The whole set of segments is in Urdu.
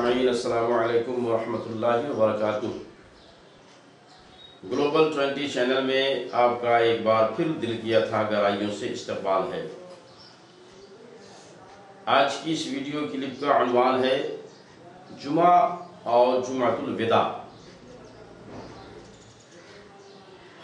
سامعین السلام علیکم ورحمۃ اللہ وبرکاتہ۔ گلوبل 20 چینل میں آپ کا ایک بار پھر دل کی گہرائیوں سے استقبال ہے۔ آج کی اس ویڈیو کلپ کا عنوان ہے جمعہ اور جمعۃ الوداع۔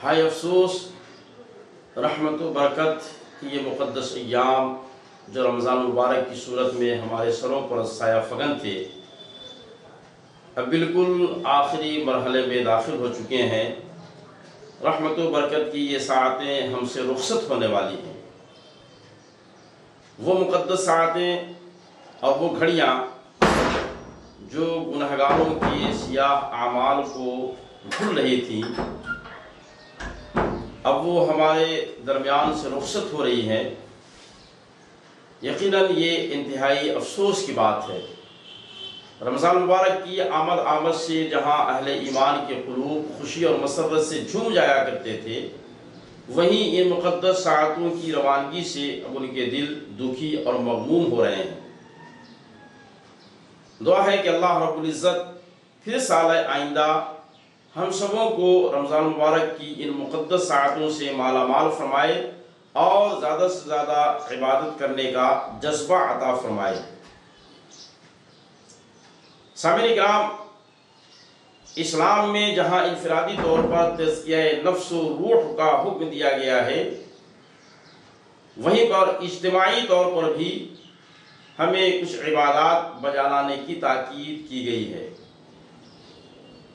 ہائے افسوس، رحمت و برکت کی یہ مقدس ایام جو رمضان مبارک کی صورت میں ہمارے سروں پر سایہ فگن تھے، اب بالکل آخری مرحلے میں داخل ہو چکے ہیں۔ رحمت و برکت کی یہ ساعتیں ہم سے رخصت ہونے والی ہیں۔ وہ مقدس ساعتیں اور وہ گھڑیاں جو گنہگاروں کی سیاہ اعمال کو دھل رہی تھیں، اب وہ ہمارے درمیان سے رخصت ہو رہی ہیں۔ یقیناً یہ انتہائی افسوس کی بات ہے۔ رمضان مبارک کی آمد سے جہاں اہل ایمان کے قلوب خوشی اور مسرت سے جھوم جایا کرتے تھے، وہیں ان مقدس ساعتوں کی روانگی سے اب ان کے دل دکھی اور مغموم ہو رہے ہیں۔ دعا ہے کہ اللہ رب العزت پھر سال آئندہ ہم سبوں کو رمضان مبارک کی ان مقدس ساعتوں سے مالا مال فرمائے اور زیادہ سے زیادہ عبادت کرنے کا جذبہ عطا فرمائے۔ سامعین کرام، اسلام میں جہاں انفرادی طور پر تزکیہ نفس و روح کا حکم دیا گیا ہے، وہیں پر اجتماعی طور پر بھی ہمیں کچھ عبادات بجا لانے کی تاکید کی گئی ہے،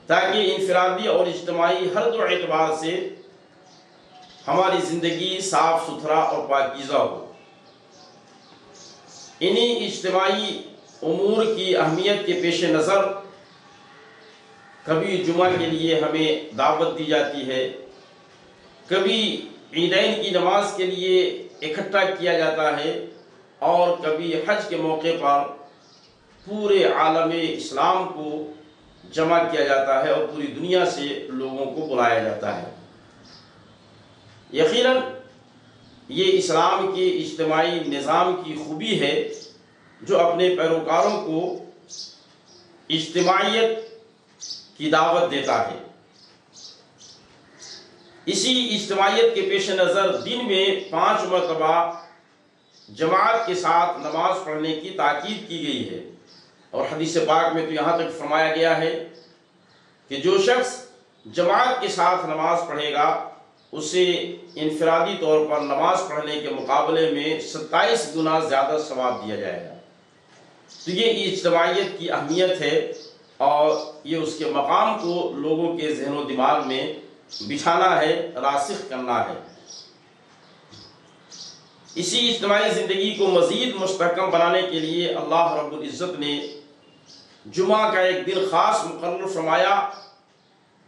تاکہ انفرادی اور اجتماعی ہر دو اعتبار سے ہماری زندگی صاف ستھرا اور پاکیزہ ہو۔ انہی اجتماعی امور کی اہمیت کے پیش نظر کبھی جمعہ کے لیے ہمیں دعوت دی جاتی ہے، کبھی عیدین کی نماز کے لیے اکٹھا کیا جاتا ہے، اور کبھی حج کے موقع پر پورے عالم اسلام کو جمع کیا جاتا ہے اور پوری دنیا سے لوگوں کو بلایا جاتا ہے۔ یقیناً یہ اسلام کے اجتماعی نظام کی خوبی ہے جو اپنے پیروکاروں کو اجتماعیت کی دعوت دیتا ہے۔ اسی اجتماعیت کے پیش نظر دن میں 5 مرتبہ جماعت کے ساتھ نماز پڑھنے کی تاکید کی گئی ہے، اور حدیث پاک میں تو یہاں تک فرمایا گیا ہے کہ جو شخص جماعت کے ساتھ نماز پڑھے گا اسے انفرادی طور پر نماز پڑھنے کے مقابلے میں 27 گنا زیادہ ثواب دیا جائے گا۔ تو یہ اجتماعیت کی اہمیت ہے، اور یہ اس کے مقام کو لوگوں کے ذہن و دماغ میں بچھانا ہے، راسخ کرنا ہے۔ اسی اجتماعی زندگی کو مزید مستحکم بنانے کے لیے اللہ رب العزت نے جمعہ کا ایک دن خاص مقرر فرمایا،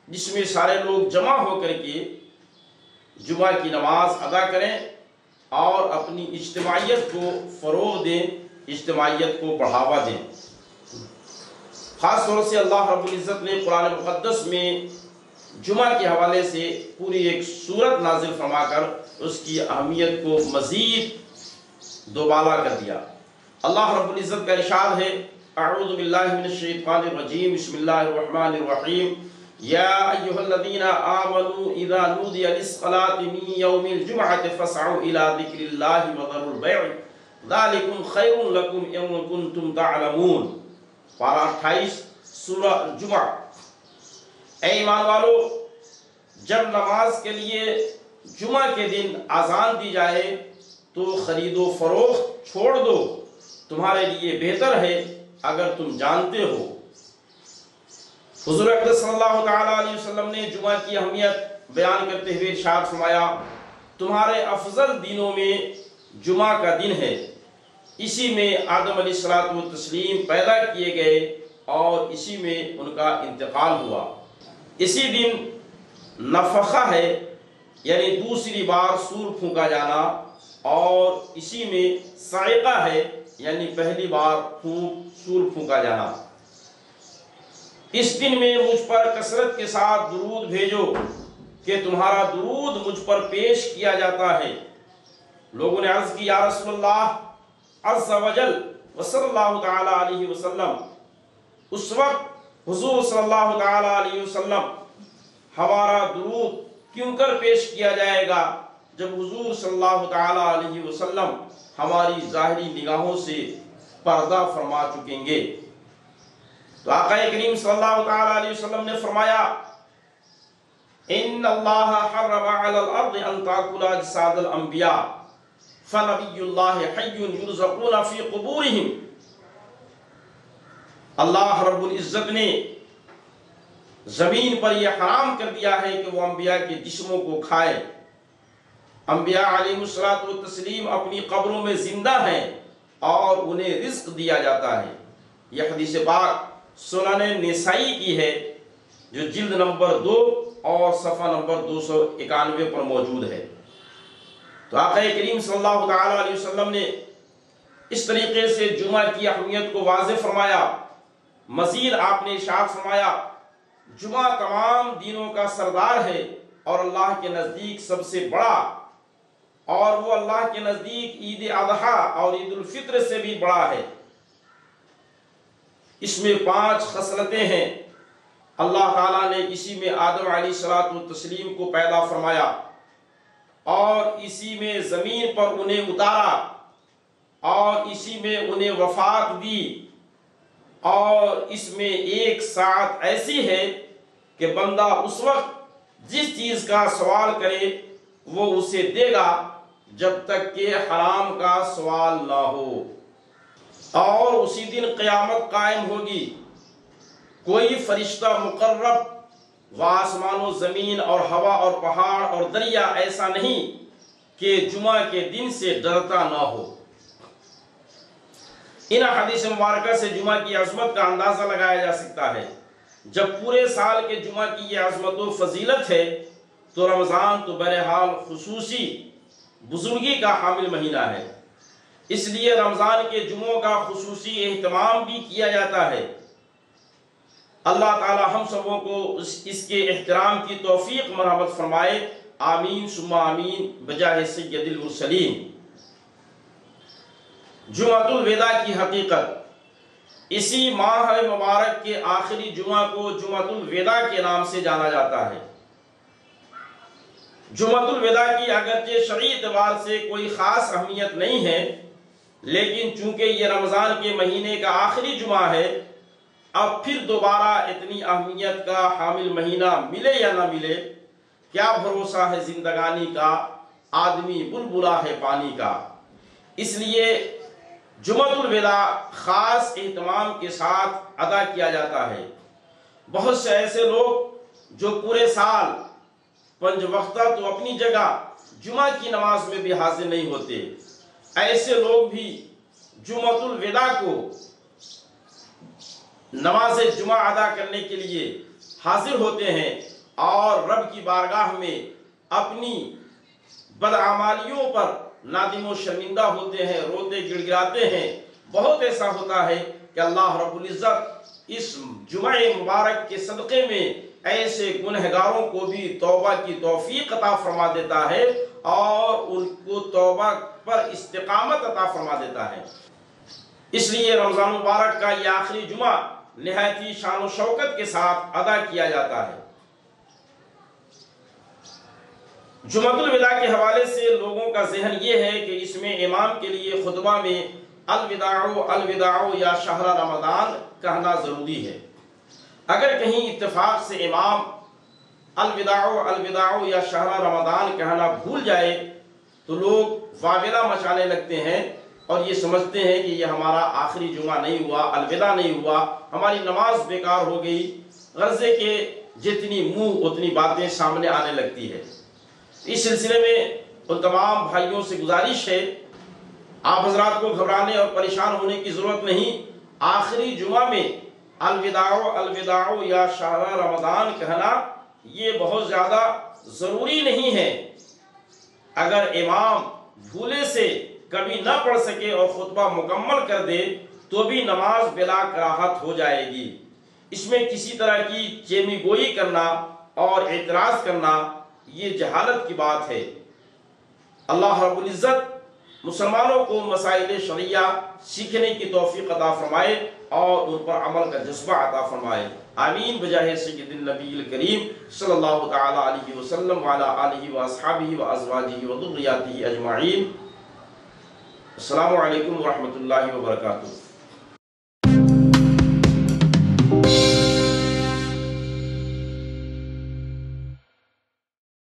جس میں سارے لوگ جمع ہو کر کے جمعہ کی نماز ادا کریں اور اپنی اجتماعیت کو فروغ دیں، اجتماعیت کو بڑھاوا دیں۔ خاص طور سے اللہ رب العزت نے قرآن مقدس میں جمعہ کے حوالے سے پوری ایک سورت نازل فرما کر اس کی اہمیت کو مزید دوبالا کر دیا۔ اللہ رب العزت کا ارشاد ہے، اعوذ باللہ من الشیطان الرجیم، بسم اللہ الرحمن الرحیم، یا ایھا الذین آمنوا اذا نودی للصلاۃ من یوم الجمعۃ فاسعوا الی ذکر اللہ وذروا البیع ذلکم خیر لکم ان کنتم تعلمون۔ پارہ 28 سورہ جمعہ۔ اے ایمان والو، جب نماز کے لیے جمعہ کے دن اذان دی جائے تو خرید و فروخت چھوڑ دو، تمہارے لیے بہتر ہے اگر تم جانتے ہو۔ حضور اقدس صلی اللہ تعالیٰ علیہ وسلم نے جمعہ کی اہمیت بیان کرتے ہوئے ارشاد فرمایا، تمہارے افضل دنوں میں جمعہ کا دن ہے، اسی میں آدم علیہ السلام پیدا کیے گئے اور اسی میں ان کا انتقال ہوا۔ اسی دن نفخہ ہے، یعنی دوسری بار سور پھونکا جانا، اور اسی میں صاعقہ ہے، یعنی پہلی بار سور پھونکا جانا۔ اس دن میں مجھ پر کثرت کے ساتھ درود بھیجو کہ تمہارا درود مجھ پر پیش کیا جاتا ہے۔ لوگوں نے عرض کی، یا رسول اللہ عز و جل وصلی اللہ تعالی علیہ وسلم، اس وقت حضور صلی اللہ تعالیٰ علیہ وسلم ہمارا درود کیوں کر پیش کیا جائے گا جب حضور صلی اللہ تعالیٰ علیہ وسلم ہماری ظاہری نگاہوں سے پردہ فرما چکیں گے؟ تو آقا کریم صلی اللہ تعالیٰ علیہ وسلم نے فرمایا ان اللہ حرم علی الارض ان تاکل اجساد الانبیاء فنبی اللہ حی یرزقون فی قبورہم۔ اللہ رب العزت نے زمین پر یہ حرام کر دیا ہے کہ وہ انبیاء کے جسموں کو کھائے۔ انبیاء علیہ الصلوۃ والتسلیم اپنی قبروں میں زندہ ہیں اور انہیں رزق دیا جاتا ہے۔ یہ حدیث پاک سنن نسائی کی ہے جو جلد نمبر 2 اور صفحہ نمبر 291 پر موجود ہے۔ تو آقا کریم صلی اللہ تعالیٰ علیہ وسلم نے اس طریقے سے جمعہ کی اہمیت کو واضح فرمایا۔ مزید آپ نے ارشاد فرمایا جمعہ تمام دینوں کا سردار ہے اور اللہ کے نزدیک سب سے بڑا، اور وہ اللہ کے نزدیک عید اضحیٰ اور عید الفطر سے بھی بڑا ہے۔ اس میں 5 خصلتیں ہیں۔ اللہ تعالیٰ نے اسی میں آدم علیہ الصلوۃ والتسلیم کو پیدا فرمایا اور اسی میں زمین پر انہیں اتارا اور اسی میں انہیں وفات دی، اور اس میں ایک ساعت ایسی ہے کہ بندہ اس وقت جس چیز کا سوال کرے وہ اسے دے گا جب تک کہ حرام کا سوال نہ ہو، اور اسی دن قیامت قائم ہوگی۔ کوئی فرشتہ مقرب و آسمان و زمین اور ہوا اور پہاڑ اور دریا ایسا نہیں کہ جمعہ کے دن سے ڈرتا نہ ہو۔ ان حدیث مبارکہ سے جمعہ کی عظمت کا اندازہ لگایا جا سکتا ہے۔ جب پورے سال کے جمعہ کی یہ عظمت و فضیلت ہے تو رمضان تو بہرحال خصوصی بزرگی کا حامل مہینہ ہے، اس لیے رمضان کے جمعوں کا خصوصی اہتمام بھی کیا جاتا ہے۔ اللہ تعالی ہم سبوں کو اس کے احترام کی توفیق مرحمت فرمائے، آمین ثم آمین بجاہ سید المرسلین۔ جمعۃ الوداع کی حقیقت، اسی ماہ مبارک کے آخری جمعہ کو جمعۃ الوداع کے نام سے جانا جاتا ہے۔ جمعۃ الوداع کی اگرچہ شرعی اعتبار سے کوئی خاص اہمیت نہیں ہے، لیکن چونکہ یہ رمضان کے مہینے کا آخری جمعہ ہے، اب پھر دوبارہ اتنی اہمیت کا حامل مہینہ ملے یا نہ ملے، کیا بھروسہ ہے زندگانی کا، آدمی بلبلا ہے پانی کا۔ اس لیے جمعۃ الوداع خاص اہتمام کے ساتھ ادا کیا جاتا ہے۔ بہت سے ایسے لوگ جو پورے سال 5 وقتہ تو اپنی جگہ جمعہ کی نماز میں بھی حاضر نہیں ہوتے، ایسے لوگ بھی جمعۃ الوداع کو نماز جمعہ ادا کرنے کے لیے حاضر ہوتے ہیں اور رب کی بارگاہ میں اپنی بدعمالیوں پر نادم و شرمندہ ہوتے ہیں، روتے گڑگڑاتے ہیں۔ بہت ایسا ہوتا ہے کہ اللہ رب العزت اس جمعہ مبارک کے صدقے میں ایسے گنہگاروں کو بھی توبہ کی توفیق عطا فرما دیتا ہے اور ان کو توبہ پر استقامت عطا فرما دیتا ہے۔ اس لیے رمضان مبارک کا یہ آخری جمعہ نہایت ہی شان و شوکت کے ساتھ ادا کیا جاتا ہے۔ جمعۃ الوداع کے حوالے سے لوگوں کا ذہن یہ ہے کہ اس میں امام کے لیے خطبہ میں الوداع الوداع یا شہر رمضان کہنا ضروری ہے۔ اگر کہیں اتفاق سے امام الوداع الوداع یا شہر رمضان کہنا بھول جائے تو لوگ واویلا مچانے لگتے ہیں اور یہ سمجھتے ہیں کہ یہ ہمارا آخری جمعہ نہیں ہوا، الوداع نہیں ہوا، ہماری نماز بیکار ہو گئی، غرضے کہ جتنی منہ اتنی باتیں سامنے آنے لگتی ہے۔ اس سلسلے میں ان تمام بھائیوں سے گزارش ہے، آپ حضرات کو گھبرانے اور پریشان ہونے کی ضرورت نہیں۔ آخری جمعہ میں الوداع الوداع یا شہر رمضان کہنا یہ بہت زیادہ ضروری نہیں ہے۔ اگر امام بھولے سے کبھی نہ پڑھ سکے اور خطبہ مکمل کر دے تو بھی نماز بلا کراہت ہو جائے گی۔ اس میں کسی طرح کی چیمی گوئی کرنا اور اعتراض کرنا یہ جہالت کی بات ہے۔ اللہ رب العزت مسلمانوں کو مسائل شرعیہ سیکھنے کی توفیق عطا فرمائے اور ان پر عمل کا جذبہ عطا فرمائے. آمین بجاہ سید النبی الکریم صلی اللہ تعالی علیہ وسلم وعلی آلہ واصحابہ وازواجہ وذریاتہ اجمعین. السلام علیکم ورحمۃ اللہ وبرکاتہ.